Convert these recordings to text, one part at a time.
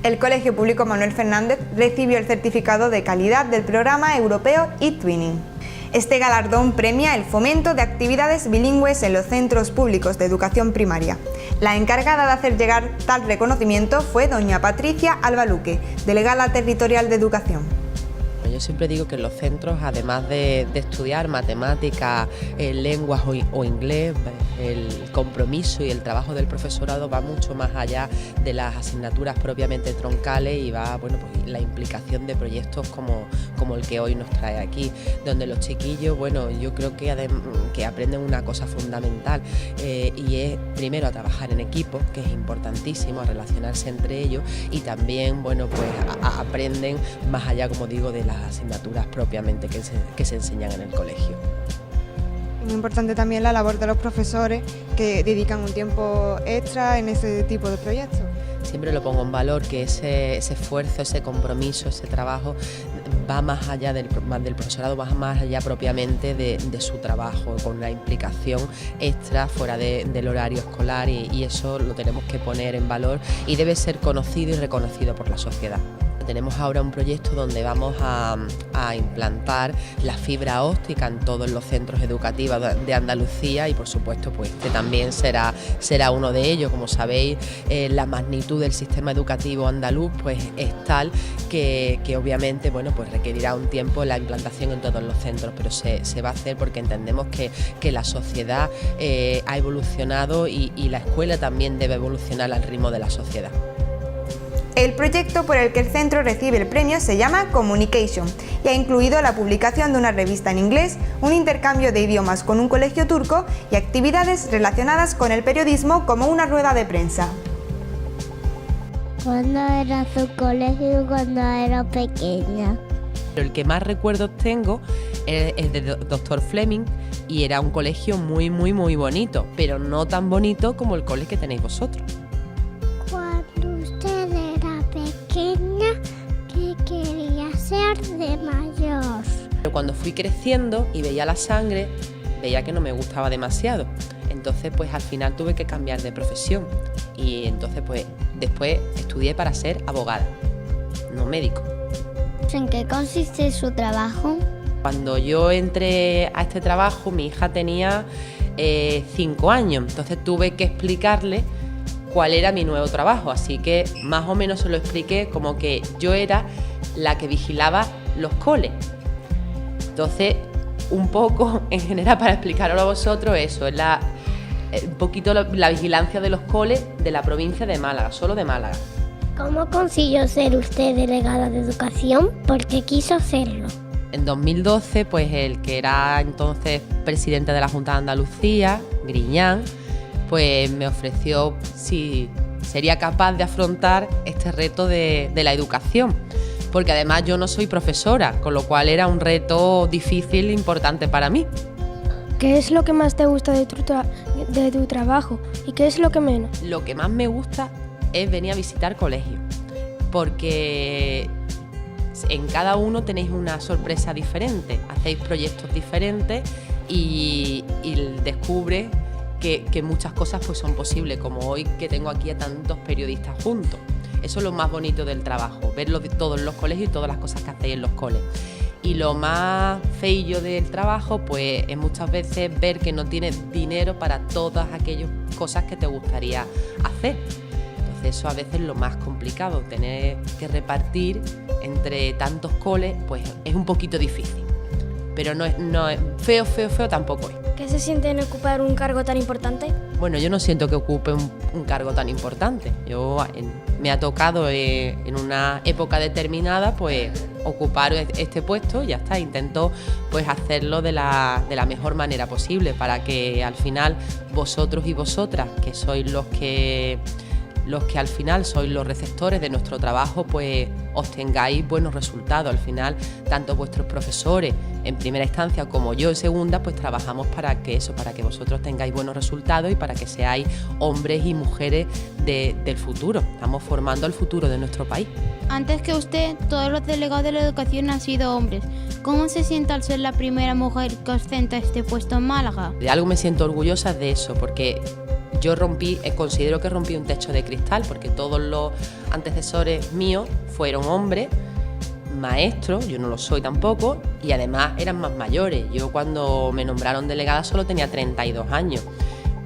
el Colegio Público Manuel Fernández recibió el certificado de calidad del programa europeo eTwinning. Este galardón premia el fomento de actividades bilingües en los centros públicos de educación primaria. La encargada de hacer llegar tal reconocimiento fue doña Patricia Albaluque, delegada territorial de Educación. Yo siempre digo que en los centros, además de estudiar matemáticas, lenguas o inglés, el compromiso y el trabajo del profesorado va mucho más allá de las asignaturas propiamente troncales y va, bueno, pues la implicación de proyectos como el que hoy nos trae aquí, donde los chiquillos, bueno, yo creo que aprenden una cosa fundamental y es primero a trabajar en equipo, que es importantísimo, a relacionarse entre ellos y también, bueno, pues aprenden más allá, como digo, de las asignaturas propiamente que se enseñan en el colegio. Es importante también la labor de los profesores que dedican un tiempo extra en ese tipo de proyectos. Siempre lo pongo en valor, que ese esfuerzo, ese compromiso, ese trabajo va más allá del profesorado, va más allá propiamente de su trabajo, con una implicación extra fuera del horario escolar y eso lo tenemos que poner en valor y debe ser conocido y reconocido por la sociedad. Tenemos ahora un proyecto donde vamos a implantar la fibra óptica en todos los centros educativos de Andalucía y por supuesto pues este también será uno de ellos. Como sabéis, la magnitud del sistema educativo andaluz pues es tal que obviamente bueno pues requerirá un tiempo la implantación en todos los centros, pero se va a hacer porque entendemos que la sociedad ha evolucionado y la escuela también debe evolucionar al ritmo de la sociedad. El proyecto por el que el centro recibe el premio se llama Communication y ha incluido la publicación de una revista en inglés, un intercambio de idiomas con un colegio turco y actividades relacionadas con el periodismo como una rueda de prensa. ¿Cuándo era su colegio cuando era pequeña? El que más recuerdos tengo es de Dr. Fleming y era un colegio muy bonito, pero no tan bonito como el cole que tenéis vosotros. ¿Qué quería ser de mayor? Pero cuando fui creciendo y veía la sangre, veía que no me gustaba demasiado. Entonces pues al final tuve que cambiar de profesión y entonces pues después estudié para ser abogada, no médico. ¿En qué consiste su trabajo? Cuando yo entré a este trabajo mi hija tenía 5 años, entonces tuve que explicarle cuál era mi nuevo trabajo, así que más o menos se lo expliqué como que yo era la que vigilaba los coles. Entonces, un poco en general para explicarlo a vosotros, eso es un poquito la vigilancia de los coles de la provincia de Málaga, solo de Málaga. ¿Cómo consiguió ser usted delegada de educación? ¿Por qué quiso serlo? En 2012, pues el que era entonces presidente de la Junta de Andalucía, Griñán, pues me ofreció si sería capaz de afrontar este reto de la educación, porque además yo no soy profesora, con lo cual era un reto difícil e importante para mí. ¿Qué es lo que más te gusta de tu trabajo y qué es lo que menos? Lo que más me gusta es venir a visitar colegios, porque en cada uno tenéis una sorpresa diferente, hacéis proyectos diferentes y descubres que muchas cosas pues son posibles, como hoy que tengo aquí a tantos periodistas juntos. Eso es lo más bonito del trabajo, verlo de todos los colegios y todas las cosas que hacéis en los coles. Y lo más feillo del trabajo pues es muchas veces ver que no tienes dinero para todas aquellas cosas que te gustaría hacer. Entonces eso a veces es lo más complicado, tener que repartir entre tantos coles pues es un poquito difícil. Pero no es feo tampoco es. ¿Qué se siente en ocupar un cargo tan importante? Bueno, yo no siento que ocupe un cargo tan importante. Me ha tocado en una época determinada pues ocupar este puesto y ya está. Intento pues hacerlo de la mejor manera posible para que al final vosotros y vosotras, que sois los que al final sois los receptores de nuestro trabajo, pues obtengáis buenos resultados. Al final, tanto vuestros profesores en primera instancia como yo en segunda, pues trabajamos para que vosotros tengáis buenos resultados y para que seáis hombres y mujeres del futuro. Estamos formando el futuro de nuestro país. Antes que usted, todos los delegados de la educación han sido hombres. ¿Cómo se siente al ser la primera mujer que ostenta este puesto en Málaga? De algo me siento orgullosa de eso, porque yo considero que rompí un techo de cristal, porque todos los antecesores míos fueron hombres, maestros, yo no lo soy tampoco, y además eran más mayores. Yo cuando me nombraron delegada solo tenía 32 años,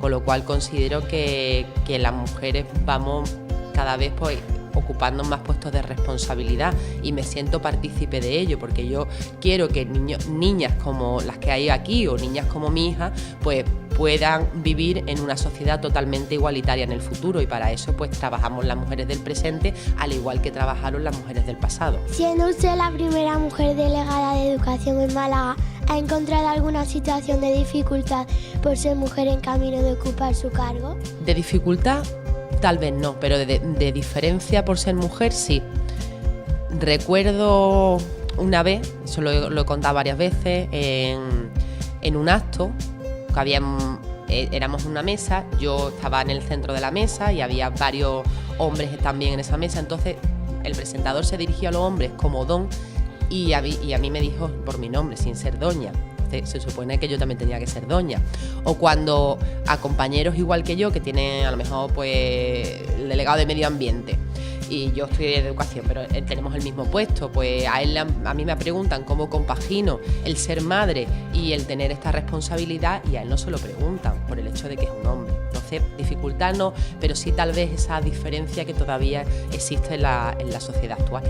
con lo cual considero que las mujeres vamos cada vez pues ocupando más puestos de responsabilidad, y me siento partícipe de ello, porque yo quiero que niñas como las que hay aquí o niñas como mi hija pues puedan vivir en una sociedad totalmente igualitaria en el futuro, y para eso pues trabajamos las mujeres del presente al igual que trabajaron las mujeres del pasado. Siendo usted la primera mujer delegada de educación en Málaga, ¿ha encontrado alguna situación de dificultad por ser mujer en camino de ocupar su cargo? De dificultad tal vez no, pero de diferencia por ser mujer sí. Recuerdo una vez, eso lo he contado varias veces, en un acto que éramos en una mesa, yo estaba en el centro de la mesa y había varios hombres también en esa mesa, entonces el presentador se dirigió a los hombres como don y a mí me dijo por mi nombre, sin ser doña. Se supone que yo también tenía que ser doña. O cuando a compañeros igual que yo, que tienen a lo mejor pues el delegado de medio ambiente, y yo estudié de educación, pero tenemos el mismo puesto, pues a mí me preguntan cómo compagino el ser madre y el tener esta responsabilidad, y a él no se lo preguntan por el hecho de que es un hombre. Entonces, dificultad no, pero sí tal vez esa diferencia que todavía existe en la sociedad actual.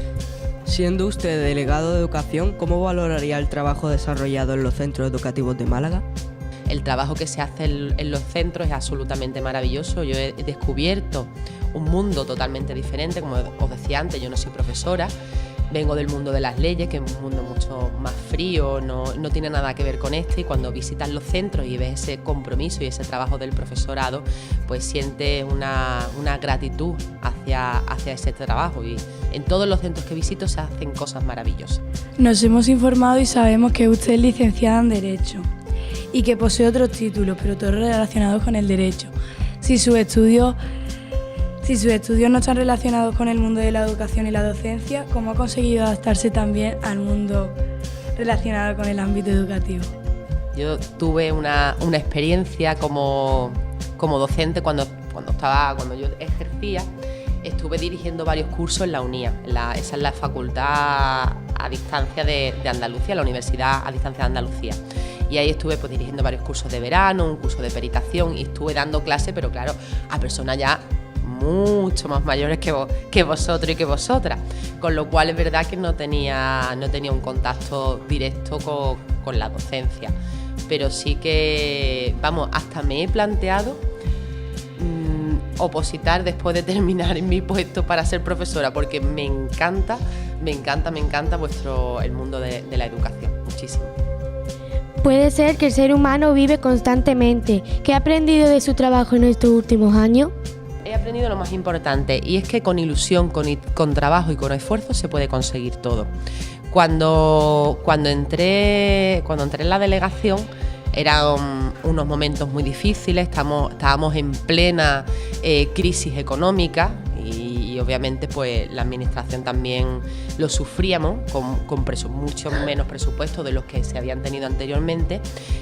Siendo usted delegado de educación, ¿cómo valoraría el trabajo desarrollado en los centros educativos de Málaga? El trabajo que se hace en los centros es absolutamente maravilloso. Yo he descubierto un mundo totalmente diferente, como os decía antes, yo no soy profesora, vengo del mundo de las leyes, que es un mundo mucho más frío, no tiene nada que ver con este, y cuando visitas los centros y ves ese compromiso y ese trabajo del profesorado, pues sientes una gratitud hacia ese trabajo, y en todos los centros que visito se hacen cosas maravillosas. Nos hemos informado y sabemos que usted es licenciada en Derecho y que posee otros títulos, pero todos relacionados con el derecho. Si sus estudios no están relacionados con el mundo de la educación y la docencia, ¿cómo ha conseguido adaptarse también al mundo relacionado con el ámbito educativo? Yo tuve una experiencia como docente cuando yo ejercía. Estuve dirigiendo varios cursos en la UNIA, esa es la facultad a distancia de Andalucía, la Universidad a distancia de Andalucía. Y ahí estuve pues dirigiendo varios cursos de verano, un curso de peritación, y estuve dando clase, pero claro, a personas ya mucho más mayores que vosotros y que vosotras, con lo cual es verdad que no tenía un contacto directo con la docencia, pero sí que, hasta me he planteado opositar después de terminar en mi puesto para ser profesora, porque me encanta el mundo de la educación, muchísimo. Puede ser que el ser humano vive constantemente. ¿Qué ha aprendido de su trabajo en estos últimos años? He aprendido lo más importante, y es que con ilusión, con trabajo y con esfuerzo se puede conseguir todo. Cuando entré en la delegación eran unos momentos muy difíciles, estábamos en plena crisis económica, y obviamente pues la administración también lo sufríamos con mucho menos presupuesto de los que se habían tenido anteriormente,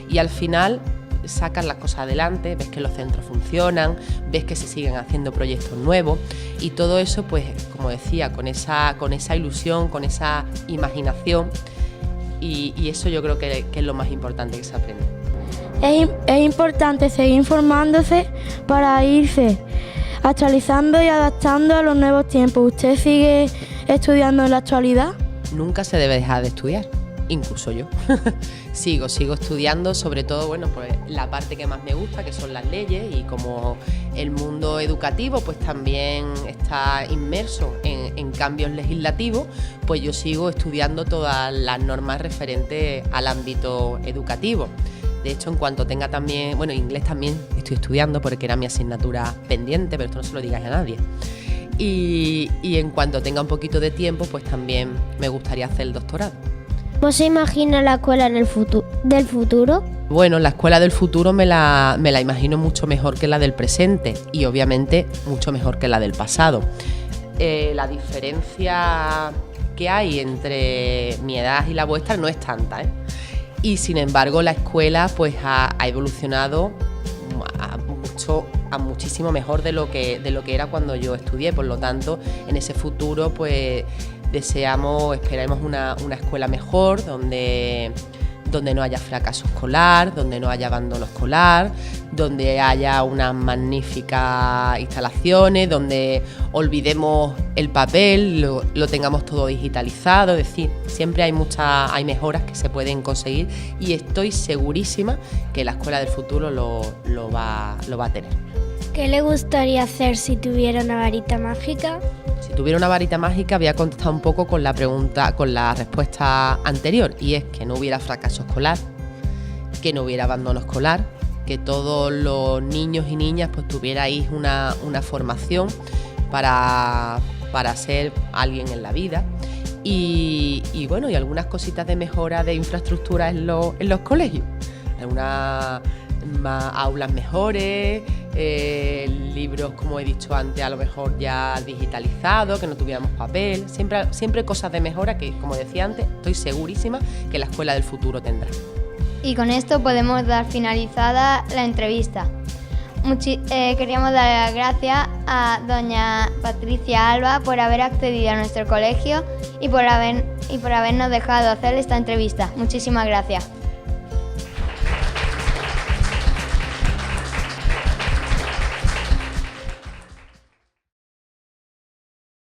y al final sacas las cosas adelante, ves que los centros funcionan, ves que se siguen haciendo proyectos nuevos, y todo eso pues como decía, con esa ilusión, con esa imaginación, y eso yo creo que es lo más importante que se aprende. Es importante seguir formándose para irse actualizando y adaptando a los nuevos tiempos. ¿Usted sigue estudiando en la actualidad? Nunca se debe dejar de estudiar, incluso yo. sigo estudiando, sobre todo pues la parte que más me gusta, que son las leyes, y como el mundo educativo pues también está inmerso en cambios legislativos, pues yo sigo estudiando todas las normas referentes al ámbito educativo. De hecho, en cuanto tenga también, inglés también estoy estudiando porque era mi asignatura pendiente, pero esto no se lo digáis a nadie. Y en cuanto tenga un poquito de tiempo, pues también me gustaría hacer el doctorado. ¿Vos se imagina la escuela del futuro? Bueno, la escuela del futuro me la imagino mucho mejor que la del presente, y obviamente mucho mejor que la del pasado. La diferencia que hay entre mi edad y la vuestra no es tanta, y sin embargo la escuela pues ha evolucionado mucho a muchísimo mejor de lo que era cuando yo estudié. Por lo tanto, en ese futuro pues esperamos una escuela mejor, donde no haya fracaso escolar, donde no haya abandono escolar, donde haya unas magníficas instalaciones, donde olvidemos el papel, lo tengamos todo digitalizado. Es decir, siempre hay mejoras que se pueden conseguir, y estoy segurísima que la escuela del futuro lo va a tener. ¿Qué le gustaría hacer si tuviera una varita mágica? Si tuviera una varita mágica, voy a contestar un poco con la respuesta anterior, y es que no hubiera fracaso escolar, que no hubiera abandono escolar, que todos los niños y niñas pues tuvierais una formación para ser alguien en la vida, y bueno, y algunas cositas de mejora de infraestructura en los colegios, algunas aulas mejores, libros, como he dicho antes, a lo mejor ya digitalizados, que no tuviéramos papel, siempre cosas de mejora que, como decía antes, estoy segurísima que la escuela del futuro tendrá. Y con esto podemos dar finalizada la entrevista. Queríamos dar las gracias a doña Patricia Alba por haber accedido a nuestro colegio y por habernos dejado hacer esta entrevista. Muchísimas gracias.